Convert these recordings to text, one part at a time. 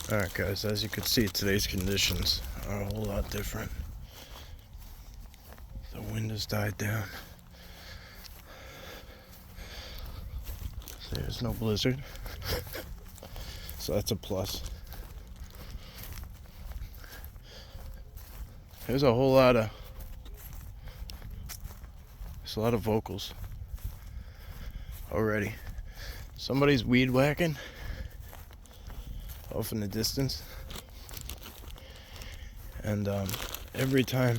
Alright guys, as you can see, today's conditions are a whole lot different. The wind has died down. There's no blizzard, so that's a plus. There's a lot of vocals already. Somebody's weed whacking off in the distance, and every time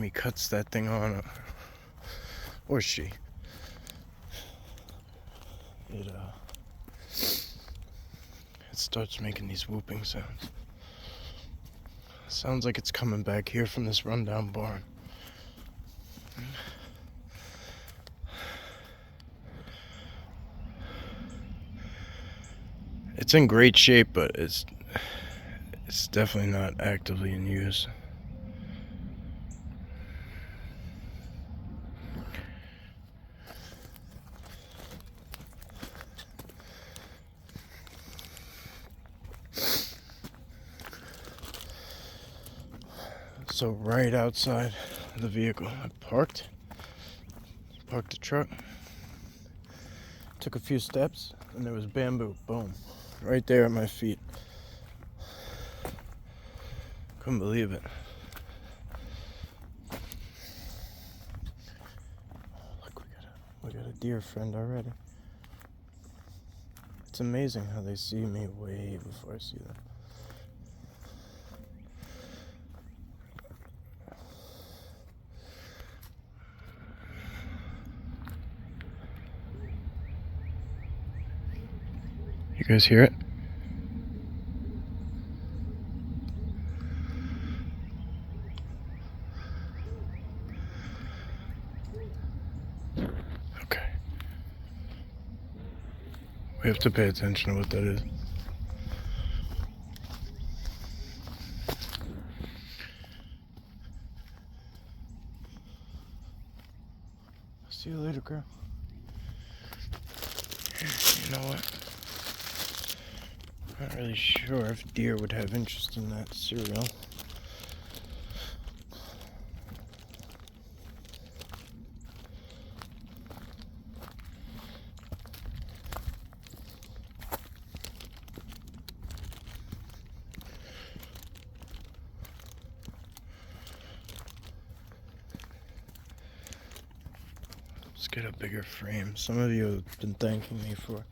he cuts that thing on, or she, it starts making these whooping sounds. Sounds like it's coming back here from this rundown barn. It's in great shape, but it's definitely not actively in use. So right outside the vehicle, I parked the truck, took a few steps, and there was bamboo, boom, right there at my feet. Couldn't believe it. Look, we got a deer friend already. It's amazing how they see me way before I see them. You guys hear it? Okay. We have to pay attention to what that is. See you later, girl. You know what? I'm not really sure if deer would have interest in that cereal. Let's get a bigger frame. Some of you have been thanking me for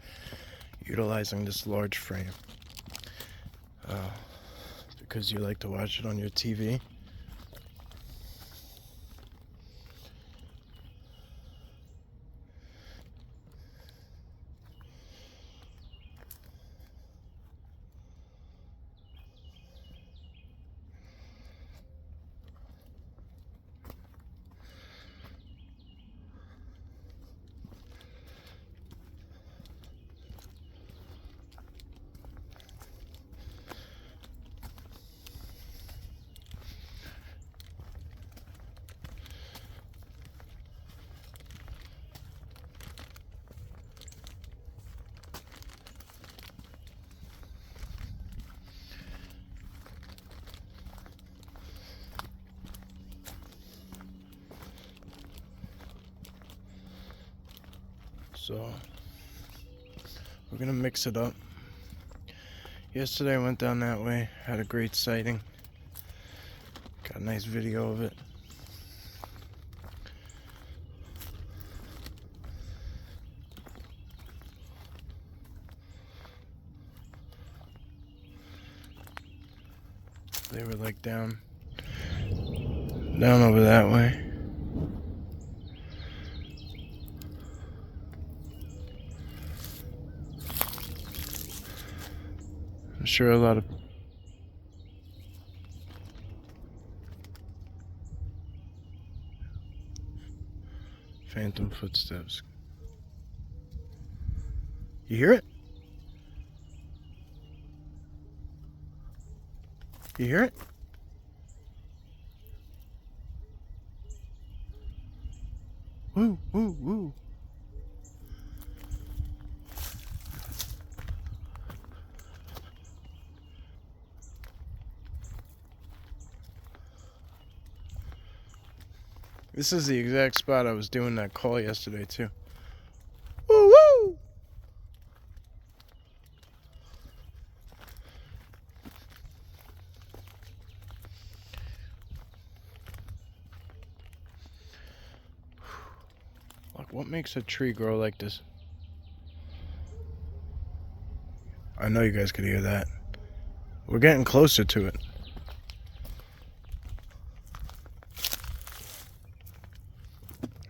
utilizing this large frame because you like to watch it on your TV. So we're gonna mix it up. Yesterday I went down that way, had a great sighting. Got a nice video of it. They were like down over that way. I'm sure a lot of phantom footsteps. You hear it? You hear it? Woo, woo, woo. This is the exact spot I was doing that call yesterday too. Woo woo! Look, what makes a tree grow like this? I know you guys could hear that. We're getting closer to it.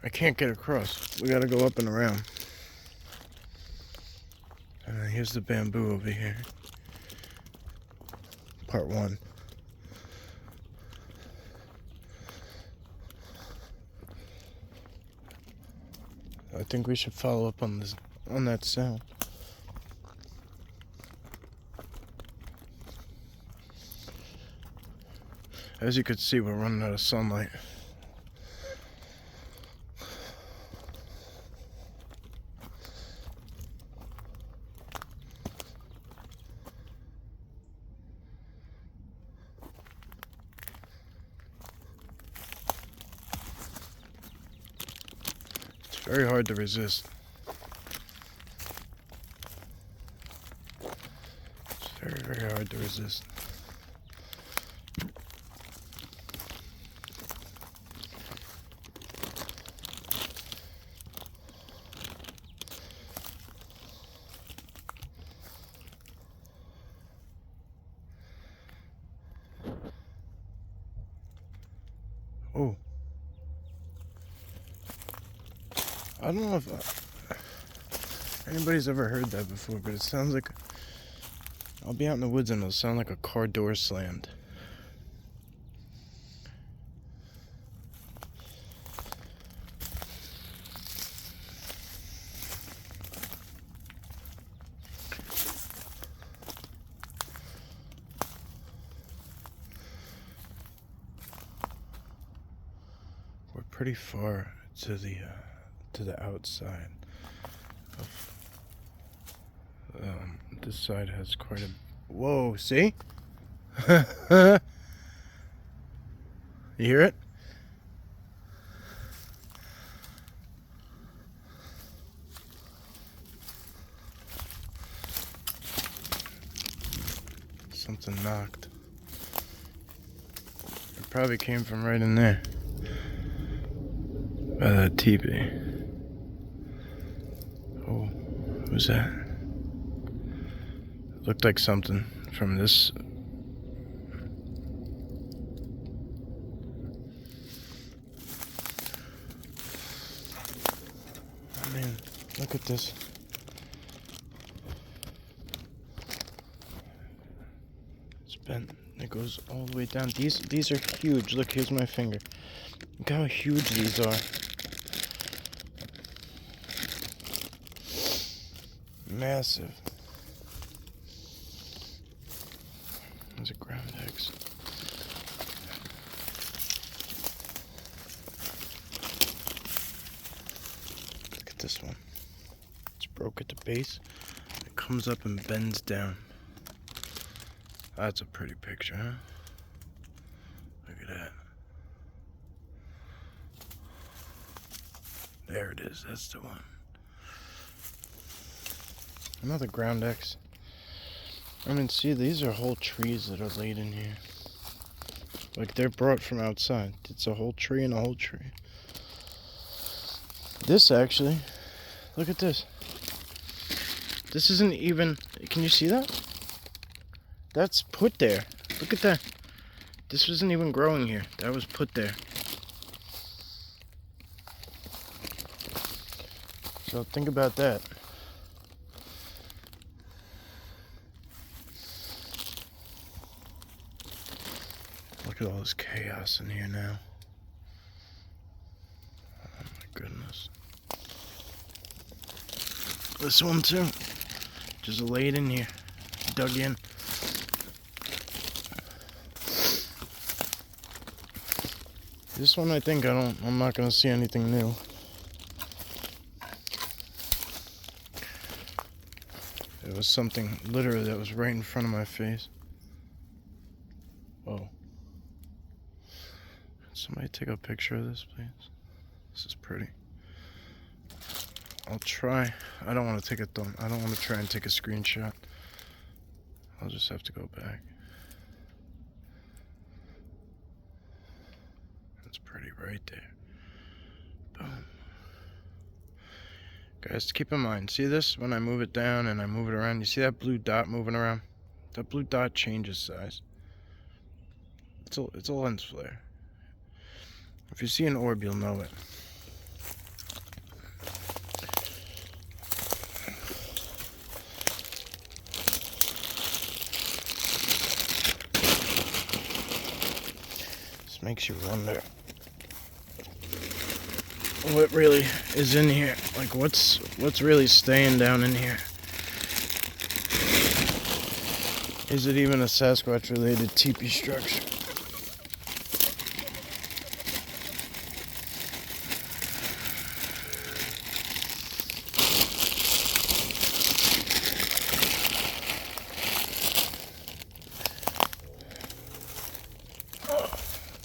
I can't get across. We gotta go up and around. And then here's the bamboo over here. Part 1. I think we should follow up on that sound. As you can see, we're running out of sunlight. It's very hard to resist. It's very, very hard to resist. Oh. I don't know if anybody's ever heard that before, but it sounds like... I'll be out in the woods and it'll sound like a car door slammed. We're pretty far to the outside of this side has quite a... Whoa, see? You hear it? Something knocked. It probably came from right in there. By that teepee. Oh, who's that? It looked like something from this. I mean, look at this. It's bent. It goes all the way down. These are huge. Look, here's my finger. Look how huge these are. Massive. There's a ground X. Look at this one. It's broke at the base. It comes up and bends down. That's a pretty picture, huh? Look at that. There it is. That's the one. Another ground X. I mean, see, these are whole trees that are laid in here. Like, they're brought from outside. It's a whole tree and a whole tree. This, actually, look at this. This isn't even... Can you see that? That's put there. Look at that. This wasn't even growing here. That was put there. So think about that. Look at all this chaos in here now. Oh my goodness. This one too. Just laid in here. Dug in. This one I think I'm not gonna see anything new. It was something literally that was right in front of my face. Oh. Somebody take a picture of this, please. This is pretty. I'll try. I don't want to take a thumb. I don't want to try and take a screenshot. I'll just have to go back. That's pretty right there. Boom. Guys, keep in mind, see this? When I move it down and I move it around, you see that blue dot moving around? That blue dot changes size. It's a lens flare. If you see an orb, you'll know it. This makes you wonder what really is in here. Like what's really staying down in here? Is it even a Sasquatch related teepee structure?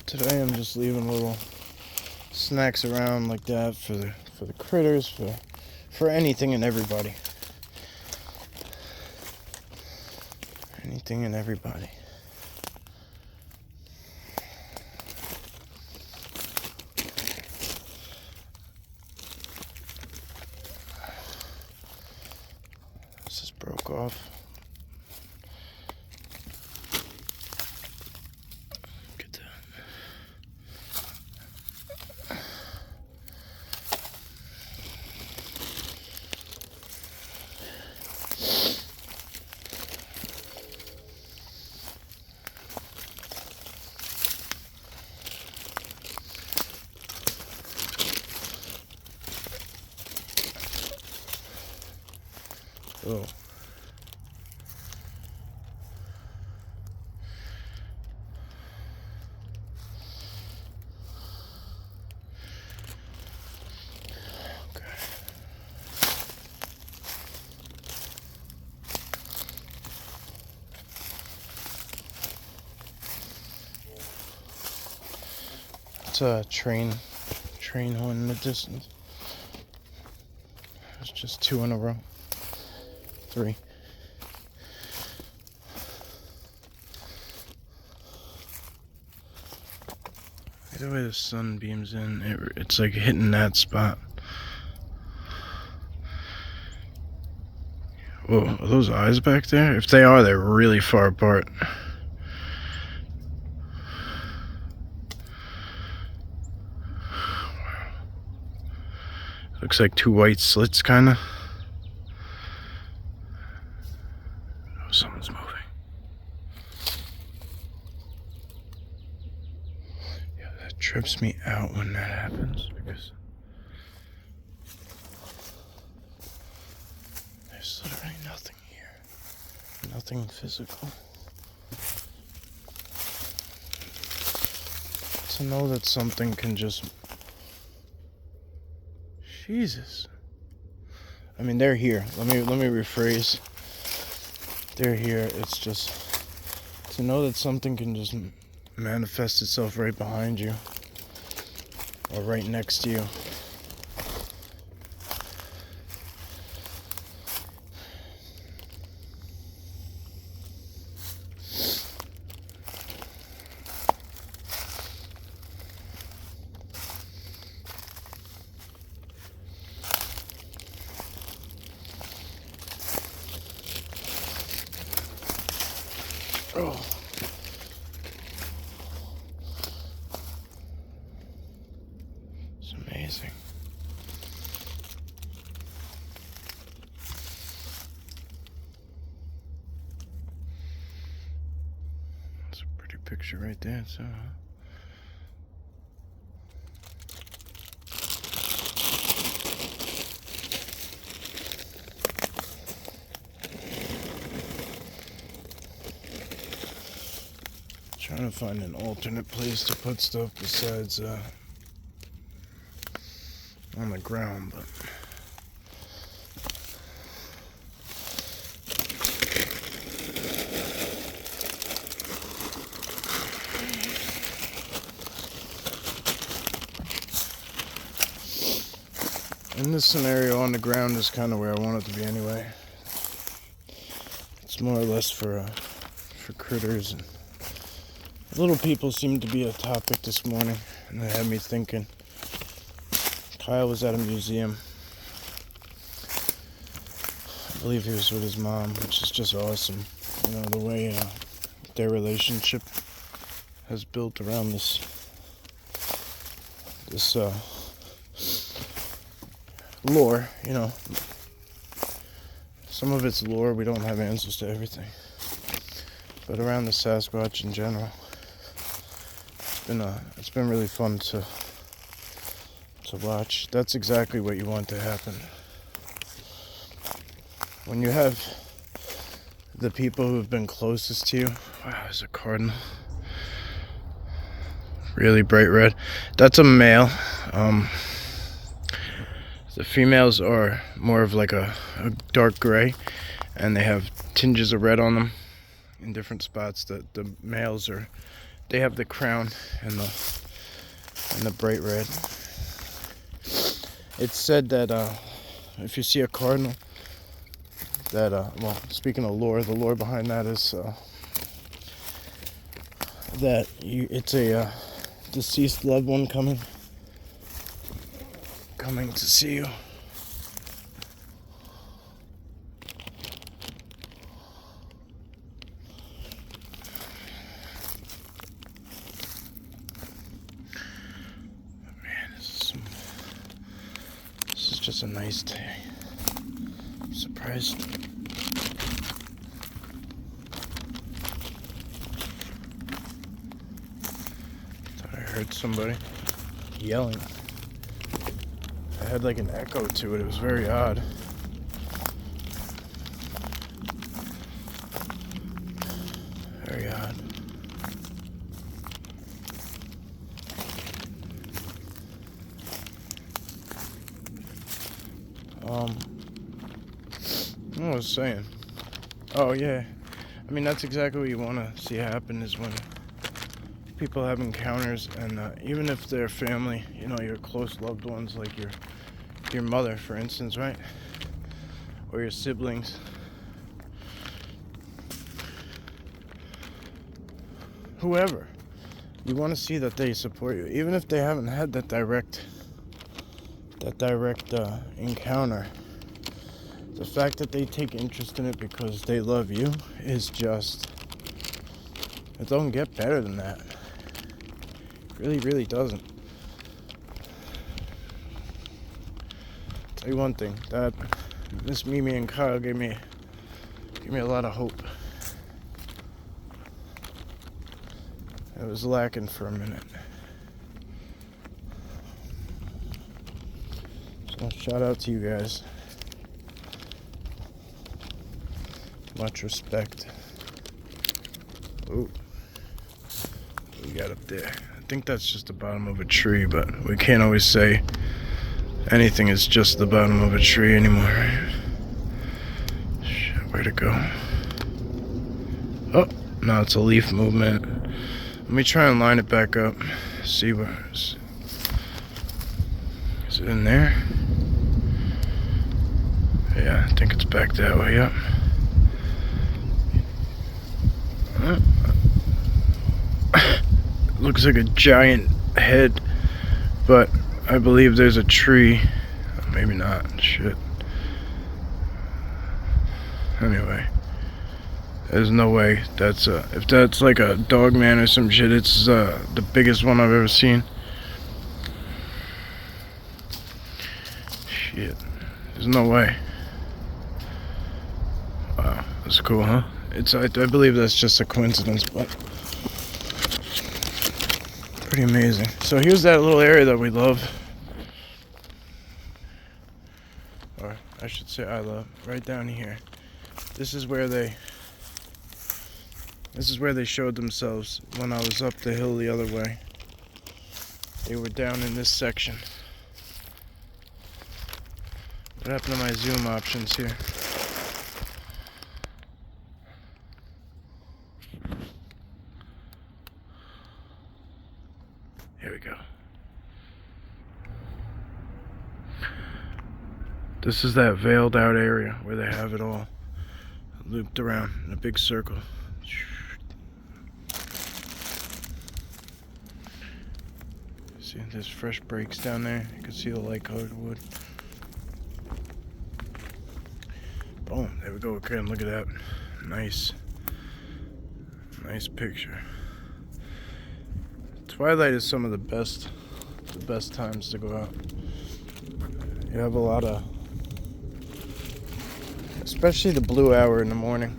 Today I'm just leaving little snacks around like that for the critters, for anything and everybody. Anything and everybody. This just broke off. Get that. Oh. Okay. It's a train horn in the distance. It's just 2 in a row. 3. The way the sun beams in, it's like hitting that spot. Whoa, are those eyes back there? If they are, they're really far apart. Looks like 2 white slits, kinda. Oh, someone's moving. Yeah, that trips me out when that happens because there's literally nothing here. Nothing physical. To know that something can just... Jesus. I mean, they're here. Let me rephrase. They're here. It's just to know that something can just manifest itself right behind you or right next to you. Oh. It's amazing. That's a pretty picture right there, so. Trying to find an alternate place to put stuff besides on the ground, but in this scenario, on the ground is kind of where I want it to be anyway. It's more or less for critters. And little people seem to be a topic this morning, and it had me thinking. Kyle was at a museum. I believe he was with his mom, which is just awesome. You know, the way their relationship has built around this lore, you know. Some of it's lore, we don't have answers to everything. But around the Sasquatch in general, it's been really fun to watch. That's exactly what you want to happen. When you have the people who have been closest to you. Wow, there's a cardinal. Really bright red. That's a male. The females are more of like a dark gray, and they have tinges of red on them in different spots. The males they have the crown and the bright red. It's said that if you see a cardinal, that well, speaking of lore, the lore behind that is that it's a deceased loved one coming to see you. Man, this is just a nice day. I'm surprised. Thought I heard somebody yelling. It had like an echo to it. It was very odd. Very odd. What was I saying? Oh yeah. I mean, that's exactly what you want to see happen, is when people have encounters, and even if they're family, you know, your close loved ones, like your mother, for instance, right? Or your siblings. Whoever. You want to see that they support you, even if they haven't had that direct encounter. The fact that they take interest in it because they love you is just, it don't get better than that. It really, really doesn't. Tell you one thing, that Miss Mimi and Kyle gave me a lot of hope. It was lacking for a minute. So shout out to you guys. Much respect. Ooh. What we got up there? I think that's just the bottom of a tree, but we can't always say anything is just the bottom of a tree anymore, right? Shit, where'd it go? Oh, no, it's a leaf movement. Let me try and line it back up. See where is it in there? Yeah, I think it's back that way, yep. Looks like a giant head, but I believe there's a tree. Maybe not. Shit. Anyway, there's no way that's if that's like a dog man or some shit, it's the biggest one I've ever seen. Shit. There's no way. Wow, that's cool, huh? I believe that's just a coincidence, but pretty amazing. So here's that little area that we love. Or I should say I love. Right down here. This is where they showed themselves when I was up the hill the other way. They were down in this section. What happened to my zoom options here? Here we go. This is that veiled out area where they have it all looped around in a big circle. See, there's fresh brakes down there. You can see the light colored wood. Boom, there we go again. Look at that. Nice picture. Twilight is some of the best times to go out. You have a lot of, especially the blue hour in the morning,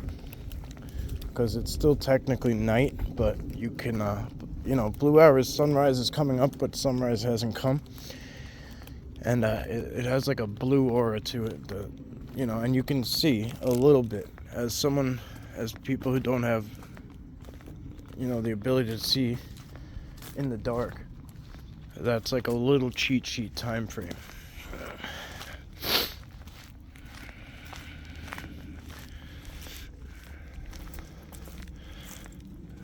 because it's still technically night, but you can, blue hour is sunrise is coming up, but sunrise hasn't come, and it has like a blue aura to it, and you can see a little bit as people who don't have, the ability to see in the dark. That's like a little cheat sheet time frame.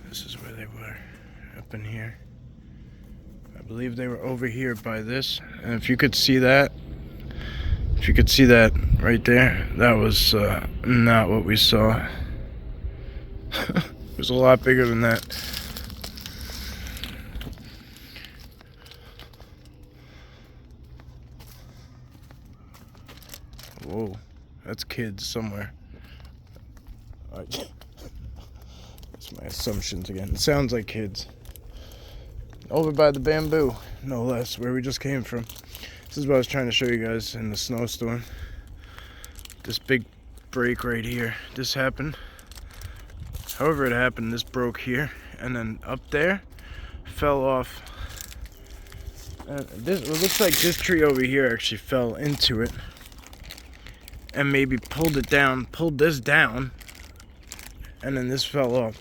This is where they were, up in here. I believe they were over here by this, and if you could see that right there, that was not what we saw. It was a lot bigger than that. Whoa, that's kids somewhere. That's my assumptions again. It sounds like kids. Over by the bamboo, no less, where we just came from. This is what I was trying to show you guys in the snowstorm. This big break right here. This happened. However it happened, this broke here, and then up there fell off. It looks like this tree over here actually fell into it, and maybe pulled this down, and then this fell off.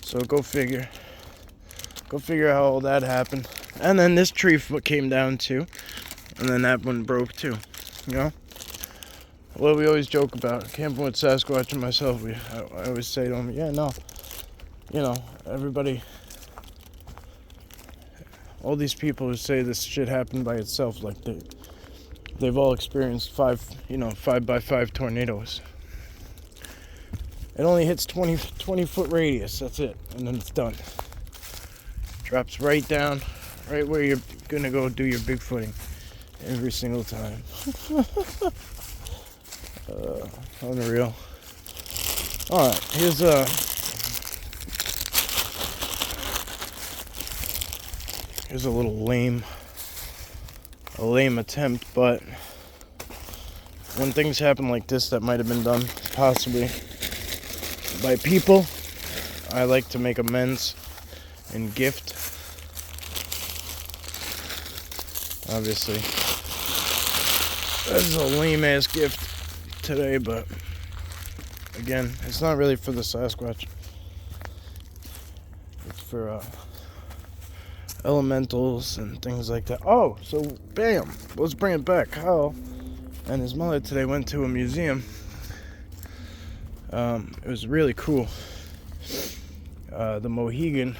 So go figure how all that happened. And then this tree came down too, and then that one broke too. Well, we always joke about camping with Sasquatch and myself. I always say to him, everybody, all these people who say this shit happened by itself, like they've all experienced 5x5 tornadoes. It only hits 20 foot radius, that's it, and then it's done. Drops right down, right where you're gonna go do your bigfooting every single time. Unreal. Alright, here's a little lame attempt, but when things happen like this that might have been done possibly by people, I like to make amends and gift. Obviously, this is a lame ass gift today, but again, it's not really for the Sasquatch. It's for elementals and things like that. Oh, so bam, let's bring it back. Kyle and his mother today went to a museum. It was really cool. The Mohegan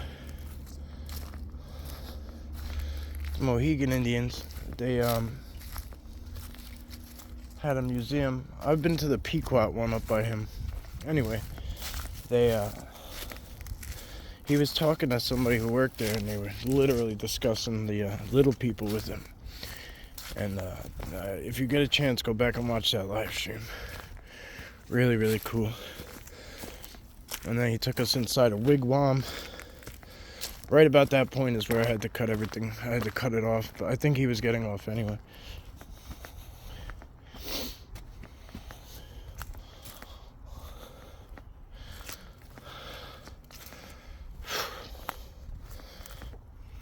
Indians, they had a museum. I've been to the Pequot one up by him. Anyway, he was talking to somebody who worked there, and they were literally discussing the little people with him. And if you get a chance, go back and watch that live stream. Really, really cool. And then he took us inside a wigwam. Right about that point is where I had to cut everything. I had to cut it off, but I think he was getting off anyway.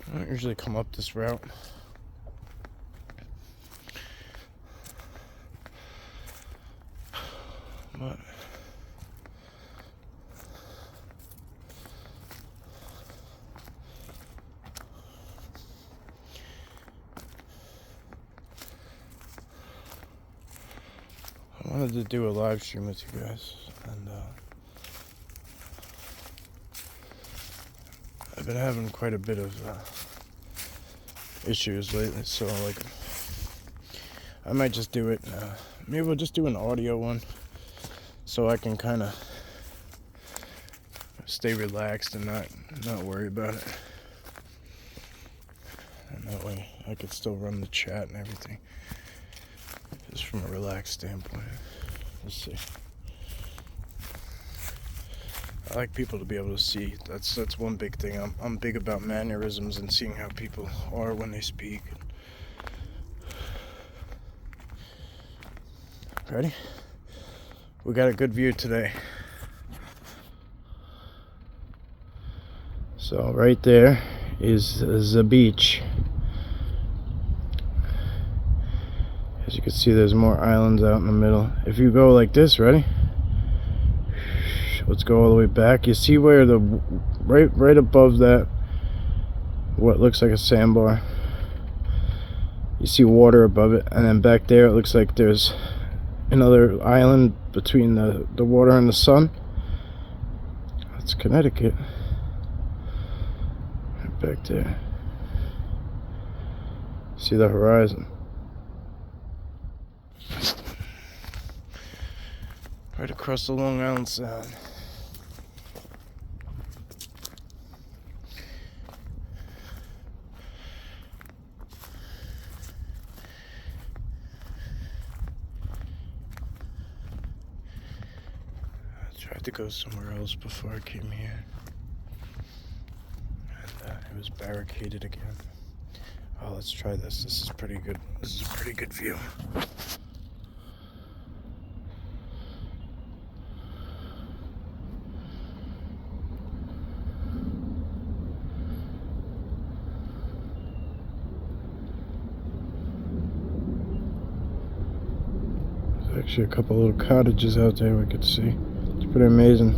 I don't usually come up this route. But I wanted to do a live stream with you guys, and I've been having quite a bit of issues lately, so like I might just do it maybe we'll just do an audio one so I can kind of stay relaxed and not worry about it. And that way I could still run the chat and everything, just from a relaxed standpoint. Let's see. I like people to be able to see. That's one big thing. I'm big about mannerisms and seeing how people are when they speak. Ready? We got a good view today. So right there is the beach. As you can see, there's more islands out in the middle. If you go like this, ready? Let's go all the way back. You see where the right above that, what looks like a sandbar, you see water above it, and then back there it looks like there's another island between the water and the sun. That's Connecticut. Right back there. See the horizon. Right across the Long Island Sound. I tried to go somewhere else before I came here, and it was barricaded again. Oh, let's try this. This is pretty good. This is a pretty good view. There's actually a couple little cottages out there we could see. It's pretty amazing.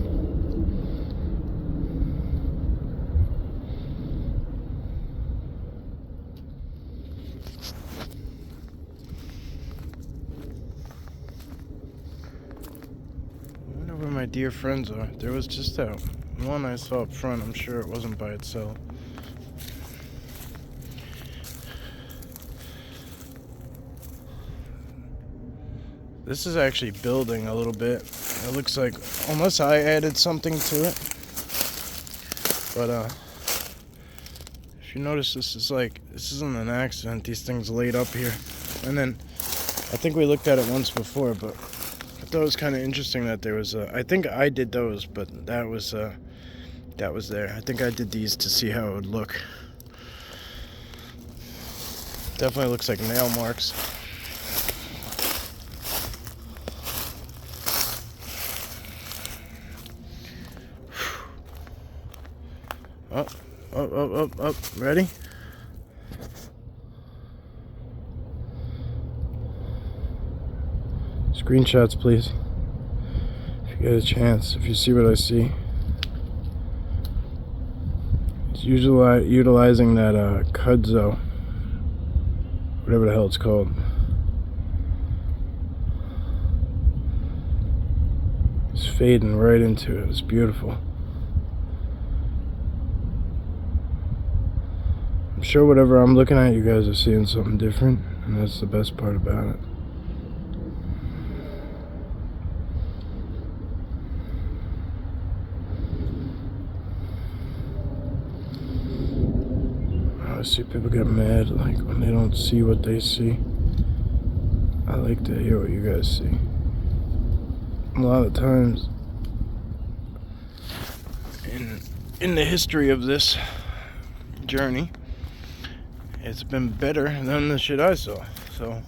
I wonder where my dear friends are. There was just that one I saw up front. I'm sure it wasn't by itself. This is actually building a little bit. It looks like, unless I added something to it. But if you notice, this isn't an accident. These things laid up here. And then I think we looked at it once before, but I thought it was kind of interesting that there was I think I did those, but that was there. I think I did these to see how it would look. Definitely looks like nail marks. Up. Ready? Screenshots, please. If you get a chance, if you see what I see. It's usually utilizing that kudzu, whatever the hell it's called. It's fading right into it. It's beautiful. I'm sure whatever I'm looking at, you guys are seeing something different, and that's the best part about it. I see people get mad like when they don't see what they see. I like to hear what you guys see. A lot of times in the history of this journey, it's been better than the shit I saw. So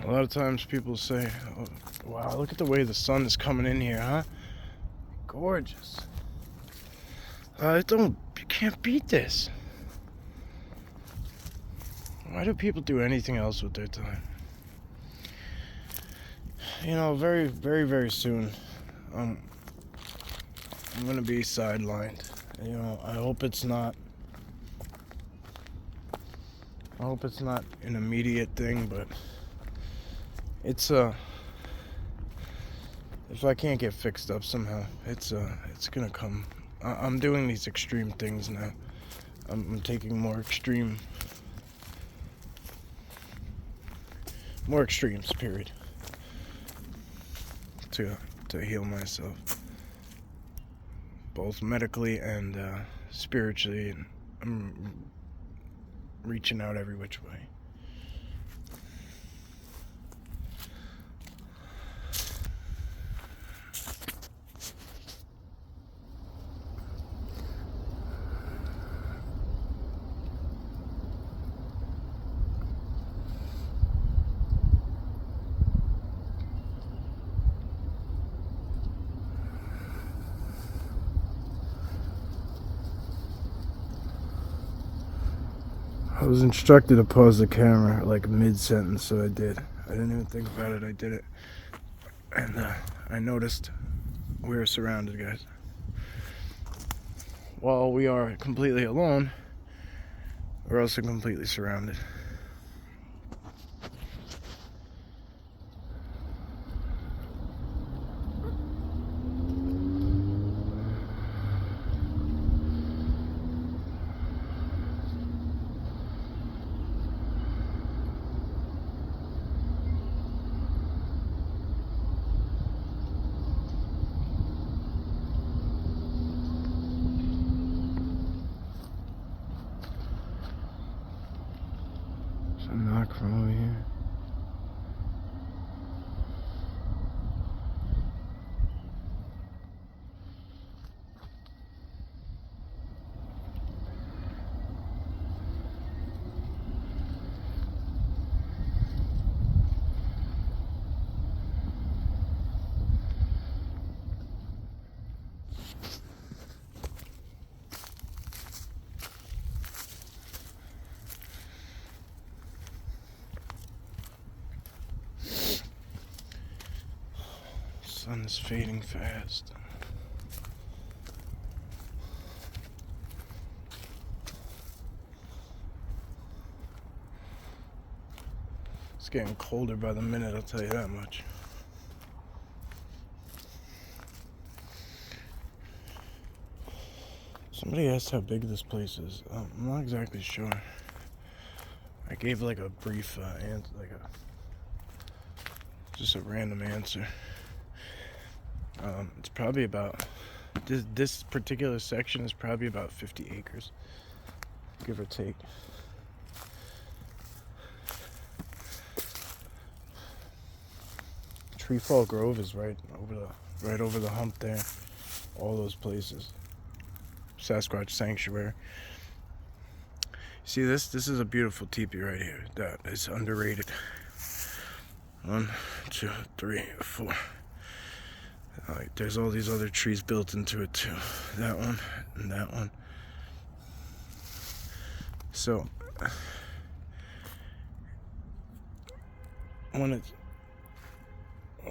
a lot of times people say, oh, wow, look at the way the sun is coming in here, huh? Gorgeous. You can't beat this. Why do people do anything else with their time? You know, very, very, very soon, I'm gonna be sidelined. You know, I hope it's not an immediate thing, but it's if I can't get fixed up somehow, it's gonna come. I'm doing these extreme things now. I'm taking more extremes, period, to heal myself, both medically and spiritually. And I'm reaching out every which way. I was instructed to pause the camera like mid-sentence, so I did. I didn't even think about it, I did it. And I noticed we were surrounded, guys. While we are completely alone, we're also completely surrounded. A knock from over here. Sun is fading fast. It's getting colder by the minute, I'll tell you that much. Somebody asked how big this place is. I'm not exactly sure. I gave like a brief answer, just a random answer. It's probably about, this particular section is probably about 50 acres, give or take. Treefall Grove is right over the hump there. All those places. Sasquatch Sanctuary. See this? This is a beautiful teepee right here. That is underrated. 1, 2, 3, 4. There's all these other trees built into it too. That one and that one. So when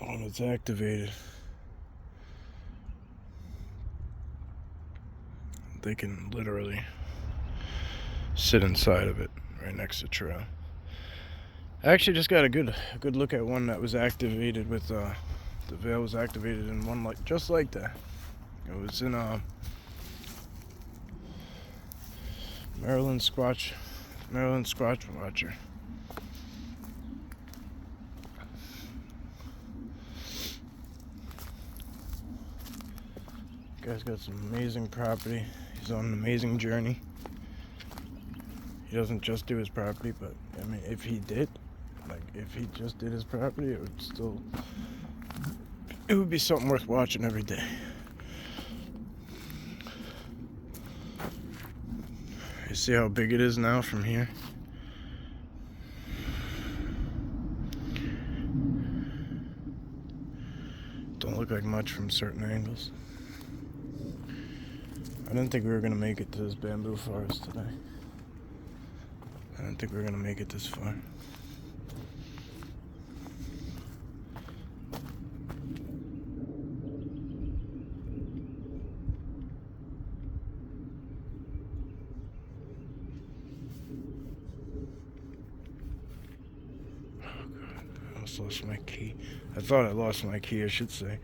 it's activated, they can literally sit inside of it right next to trail. I actually just got a good look at one that was activated with the veil was activated in one just like that. It was in Maryland Squatch Watcher. Guy's got some amazing property. He's on an amazing journey. He doesn't just do his property, but I mean, if he just did his property, it would be something worth watching every day. You see how big it is now from here? Don't look like much from certain angles. I didn't think we were going to make it to this bamboo forest today. I didn't think we were going to make it this far. Oh God, I almost lost my key. I thought I lost my key, I should say.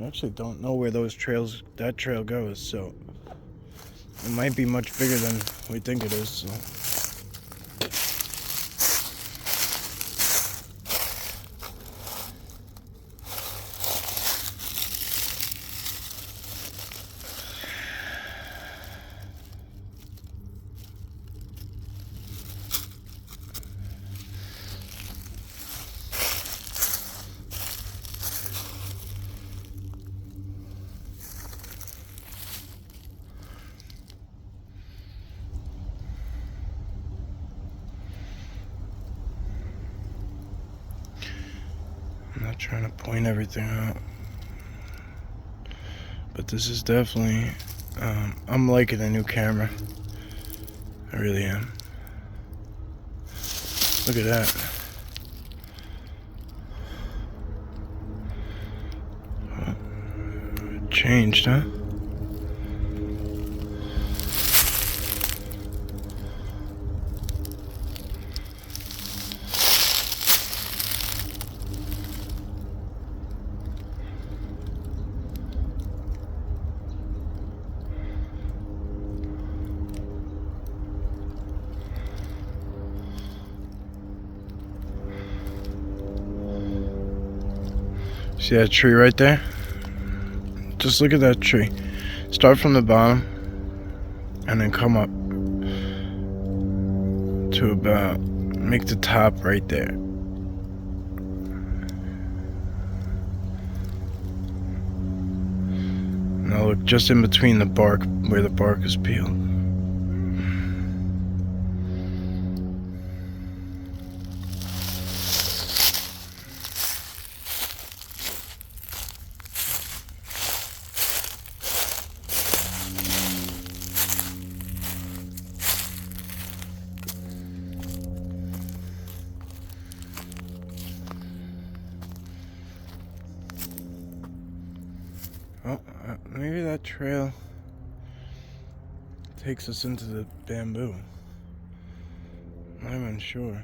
I actually don't know where that trail goes, so it might be much bigger than we think it is. So. I'm not trying to point everything out, but this is definitely, I'm liking the new camera. I really am. Look at that. Oh, it changed, huh? See that tree right there? Just look at that tree. Start from the bottom and then come up to about, make the top right there. Now look just in between the bark, where the bark is peeled. Oh, maybe that trail takes us into the bamboo. I'm unsure.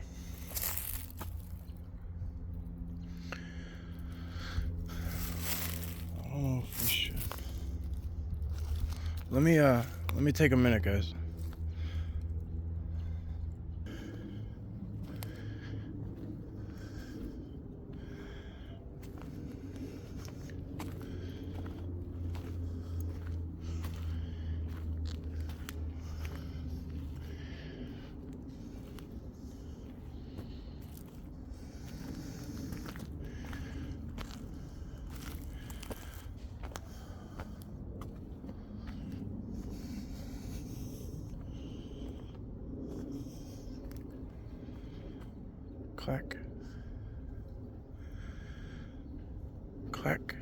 I don't know if we should. Let me take a minute, guys. Clack. Clack.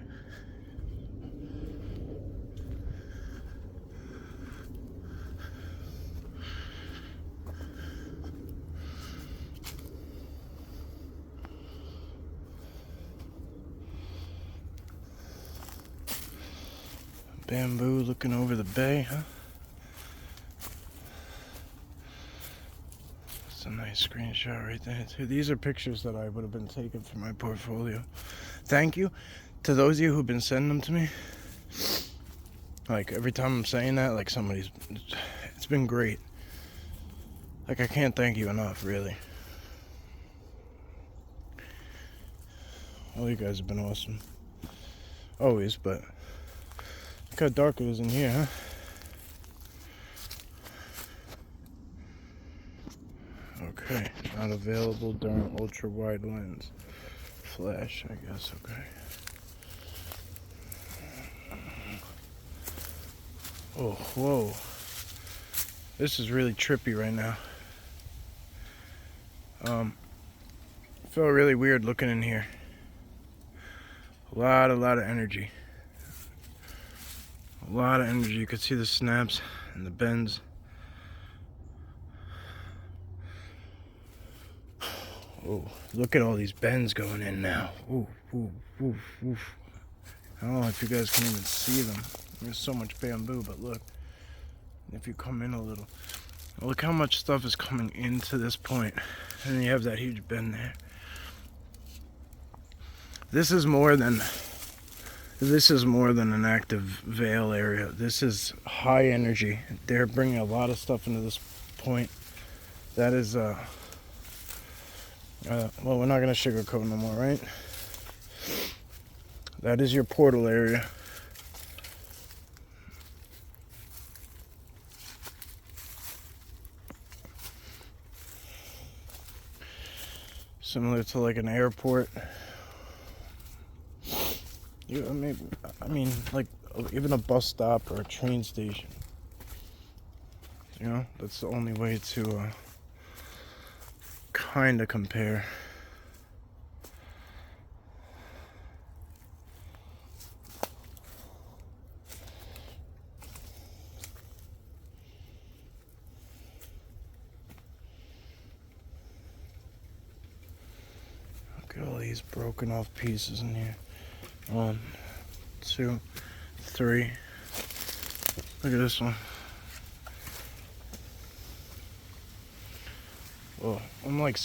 Bamboo looking over the bay, huh? That's a nice screenshot right there too. These are pictures that I would have been taking for my portfolio. Thank you to those of you who've been sending them to me. Like every time I'm saying that, like it's been great. Like I can't thank you enough, really. All you guys have been awesome. Always, but look how dark it is in here, huh? Okay, not available during ultra wide lens. Flash, I guess, okay. Oh, whoa. This is really trippy right now. Felt really weird looking in here. A lot of energy. A lot of energy. You could see the snaps and the bends. Oh, look at all these bends going in now. Ooh, ooh, ooh, ooh. I don't know if you guys can even see them. There's so much bamboo, but look. If you come in a little, look how much stuff is coming into this point. And then you have that huge bend there. This is more than This is more than an active veil area. This is high energy. They're bringing a lot of stuff into this point. That is, well, we're not going to sugarcoat no more, right? That is your portal area. Similar to like an airport. I mean, like even a bus stop or a train station. You know, that's the only way to kind of compare. Look at all these broken off pieces in here. 1, 2, 3. Look at this one. Well, I'm like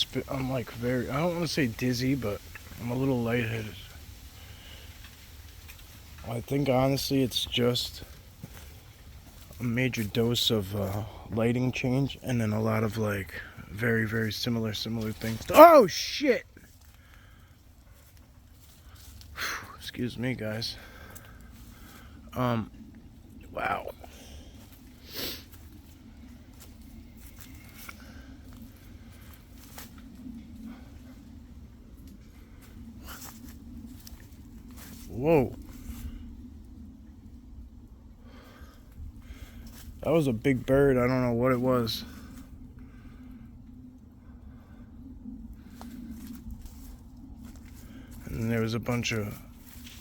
very, I don't want to say dizzy, but I'm a little lightheaded. I think honestly it's just a major dose of lighting change and then a lot of like very, very similar things. Oh shit! Excuse me, guys. Wow. Whoa. That was a big bird. I don't know what it was. And there was a bunch of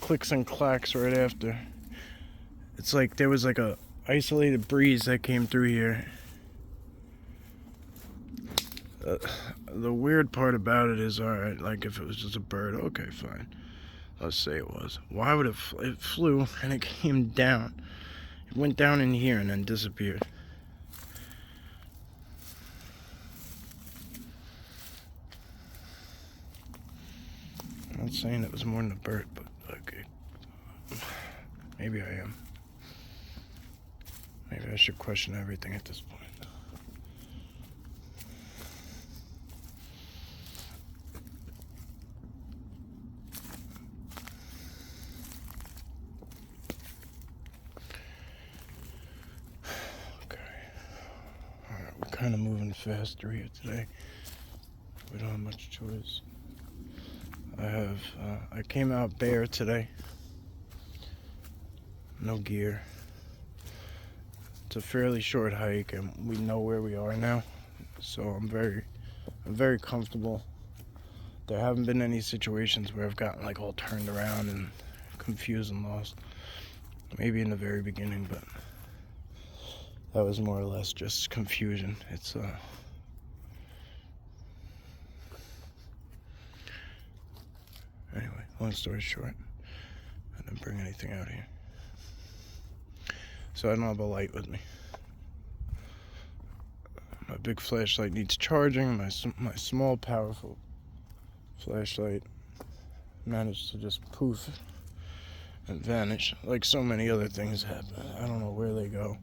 clicks and clacks right after. It's like there was like a isolated breeze that came through here. The weird part about it is, alright, like if it was just a bird, okay, fine. Let's say it was. Why would it flew and it came down? It went down in here and then disappeared. I'm not saying it was more than a bird, but okay. Maybe I am. Maybe I should question everything at this point. Kind of moving faster here today. We don't have much choice. I came out bare today. No gear. It's a fairly short hike and we know where we are now. So I'm very comfortable. There haven't been any situations where I've gotten like all turned around and confused and lost. Maybe in the very beginning, but that was more or less just confusion. It's anyway, long story short, I didn't bring anything out here. So I don't have a light with me. My big flashlight needs charging. My small, powerful flashlight managed to just poof and vanish like so many other things happen. I don't know where they go.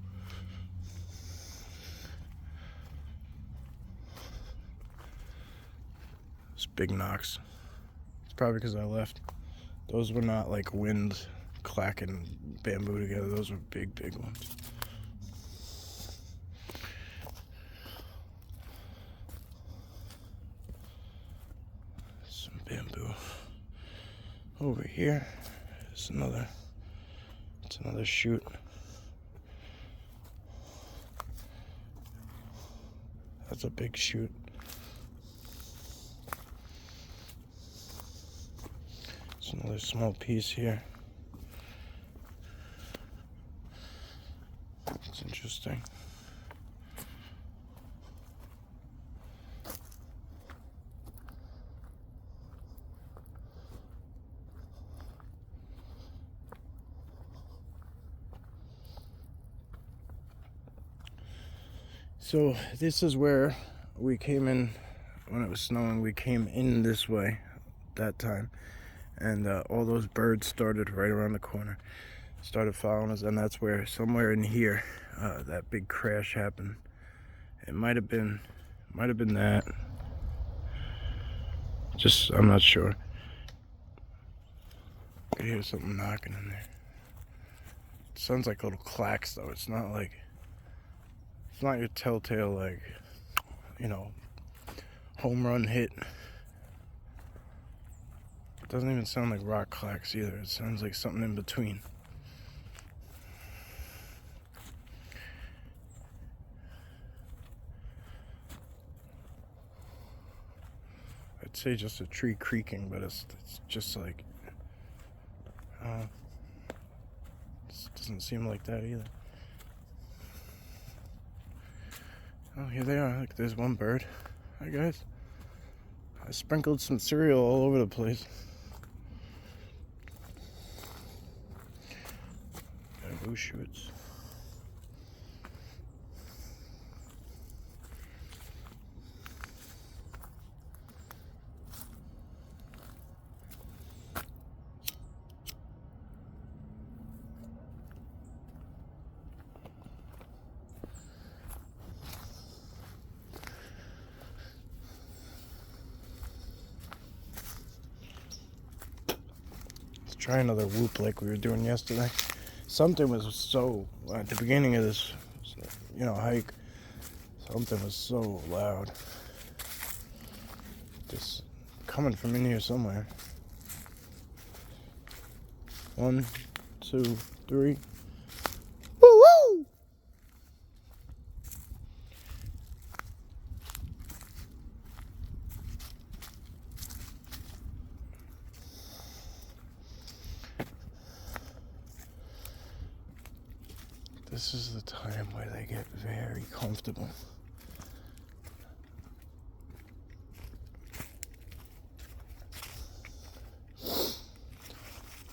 Big knocks. It's probably because I left. Those were not like wind clacking bamboo together. Those were big ones. Some bamboo. Over here is another. It's another chute. That's a big chute. Another small piece here. It's interesting. So this is where we came in when it was snowing. We came in this way that time. and all those birds started right around the corner, started following us, and that's where, somewhere in here, that big crash happened. It might have been that. I'm not sure. I hear something knocking in there. It sounds like little clacks though. It's not your telltale, like, home run hit. It doesn't even sound like rock clacks either. It sounds like something in between. I'd say just a tree creaking, but it's just like, it doesn't seem like that either. Oh, here they are. Look, there's one bird. Hi guys. I sprinkled some cereal all over the place. Bamboo shoots. Try another whoop like we were doing yesterday. Something was so, at the beginning of this, hike, something was so loud. Just coming from in here somewhere. 1, 2, 3. Woo woo! This is the time where they get very comfortable.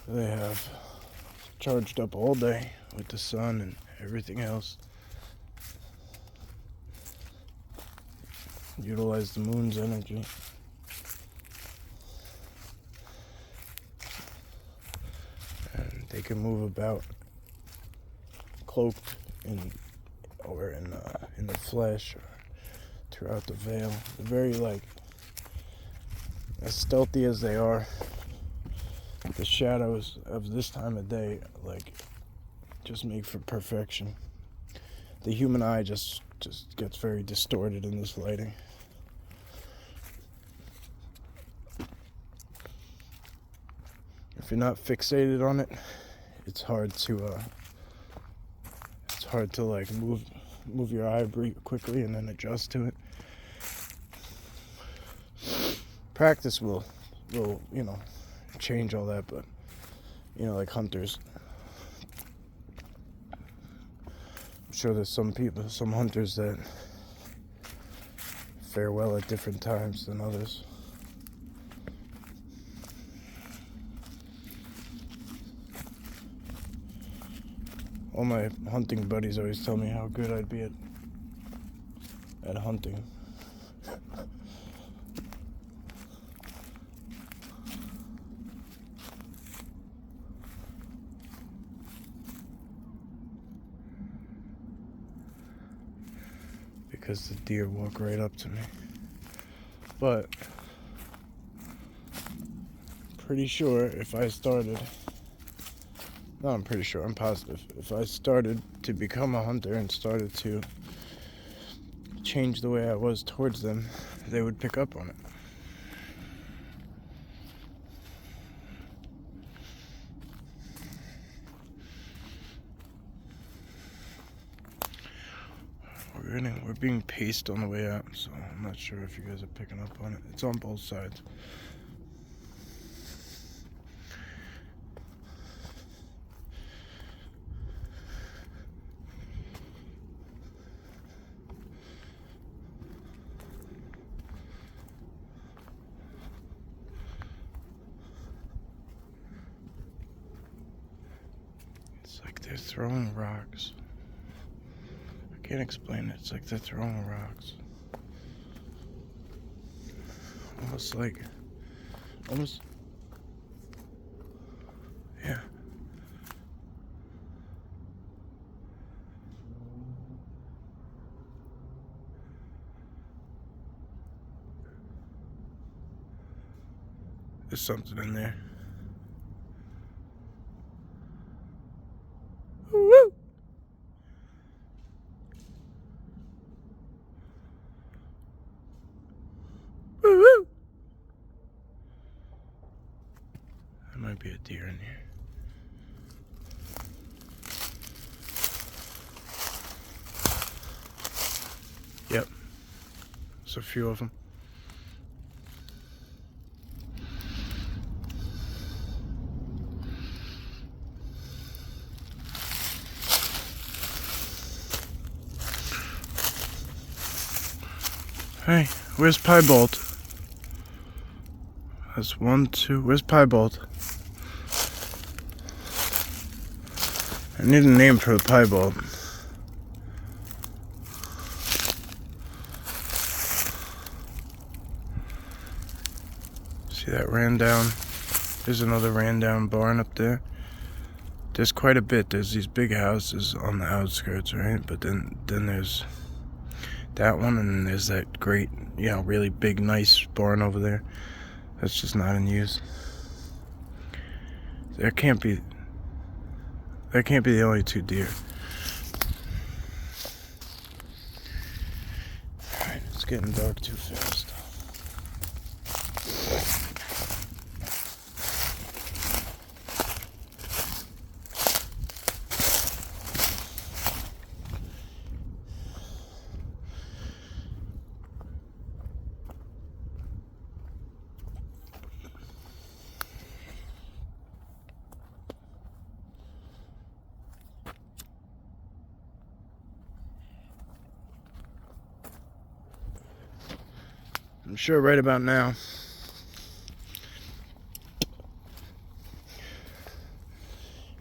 They have charged up all day with the sun and everything else. Utilize the moon's energy. And they can move about cloaked in the flesh or throughout the veil. They're very, as stealthy as they are. The shadows of this time of day, just make for perfection. The human eye just gets very distorted in this lighting. If you're not fixated on it, it's hard to move your eye quickly and then adjust to it. Practice will change all that, but like hunters, I'm sure there's some hunters that fare well at different times than others. All my hunting buddies always tell me how good I'd be at hunting. Because the deer walk right up to me. But pretty sure if I started, no, I'm pretty sure, I'm positive, if I started to become a hunter and started to change the way I was towards them, they would pick up on it. We're being paced on the way out, so I'm not sure if you guys are picking up on it. It's on both sides. It's like they're throwing rocks. I can't explain it. It's like they're throwing rocks. Almost Yeah. There's something in there. Woo! Woo! There might be a deer in here. Yep. There's a few of them. Hey, where's Piebolt? That's 1, 2. Where's Piebolt? I need a name for the Piebolt. See that ran down? There's another ran down barn up there. There's quite a bit. There's these big houses on the outskirts, right? But then there's that one, and then there's that great, really big, nice barn over there. That's just not in use. That can't be the only 2 deer. Alright, it's getting dark too fast. I'm sure right about now,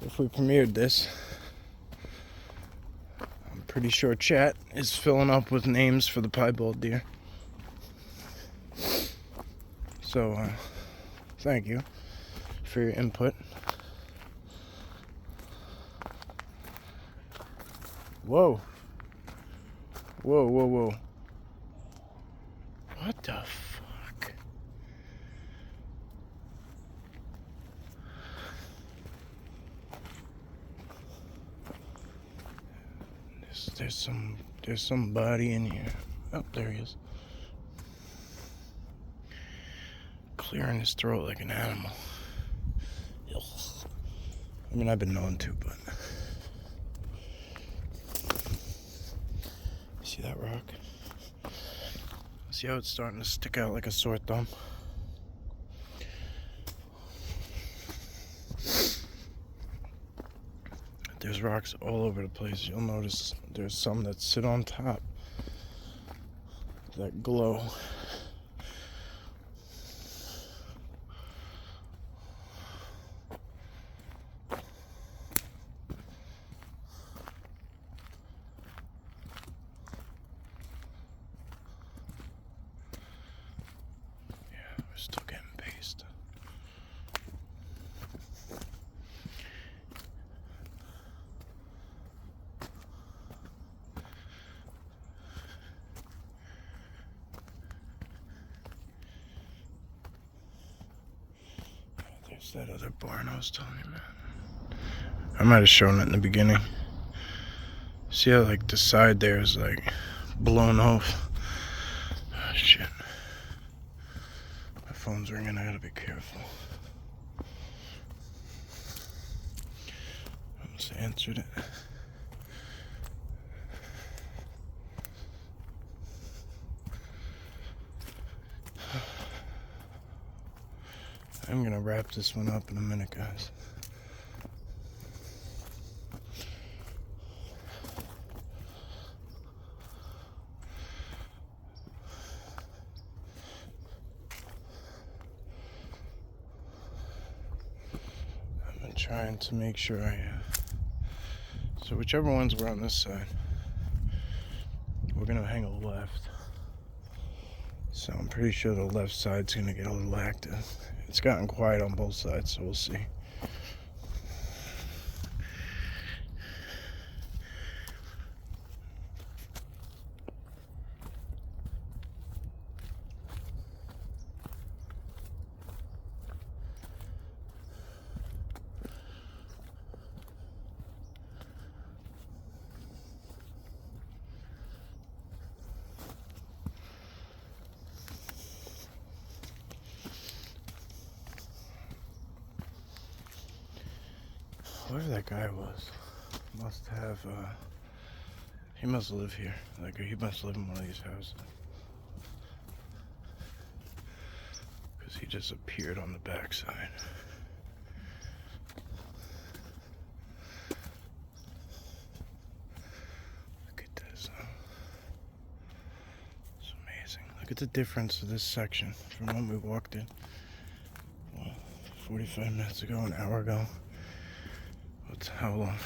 if we premiered this, I'm pretty sure chat is filling up with names for the piebald deer. So, thank you for your input. Whoa. Whoa, whoa, whoa. What the fuck? There's somebody in here. Oh, there he is. Clearing his throat like an animal. I mean, I've been known to, but... See that rock? See how it's starting to stick out like a sore thumb? There's rocks all over the place. You'll notice there's some that sit on top that glow. We're still getting paced. There's that other barn I was telling you about. I might have shown it in the beginning. See how like the side there is like blown off. Oh shit. My phone's ringing, I gotta be careful. Almost answered it. I'm gonna wrap this one up in a minute, guys. I've been trying to make sure so whichever ones were on this side, we're gonna hang a left. So I'm pretty sure the left side's gonna get a little active. It's gotten quiet on both sides, so we'll see. Whoever that guy was must have, he must live here. Like, he must live in one of these houses. Because he just appeared on the backside. Look at this. It's amazing. Look at the difference of this section from when we walked in. Well, 45 minutes ago, an hour ago. What's how long?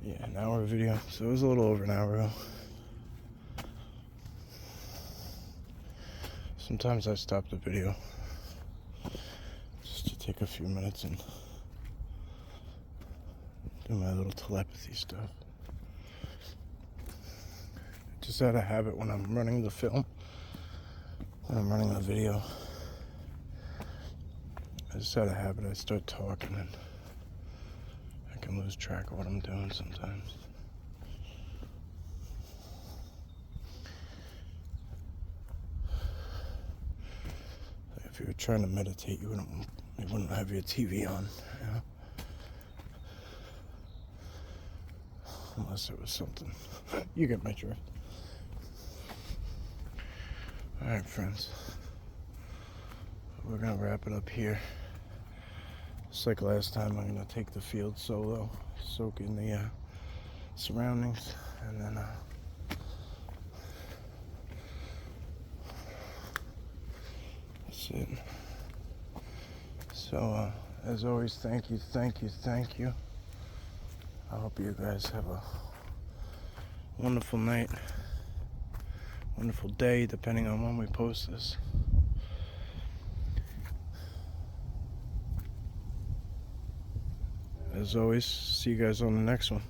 Yeah, an hour video. So it was a little over an hour ago. Sometimes I stop the video just to take a few minutes and do my little telepathy stuff. Just out of habit when I'm running the film, when I'm running the video. I just out of habit I start talking and I can lose track of what I'm doing sometimes. If you were trying to meditate, you wouldn't have your TV on, you know? Unless it was something. You get my drift. Alright, friends. We're gonna wrap it up here. Just like last time, I'm gonna take the field solo, soak in the surroundings, and then that's it. So as always, thank you. I hope you guys have a wonderful night, wonderful day, depending on when we post this. As always, see you guys on the next one.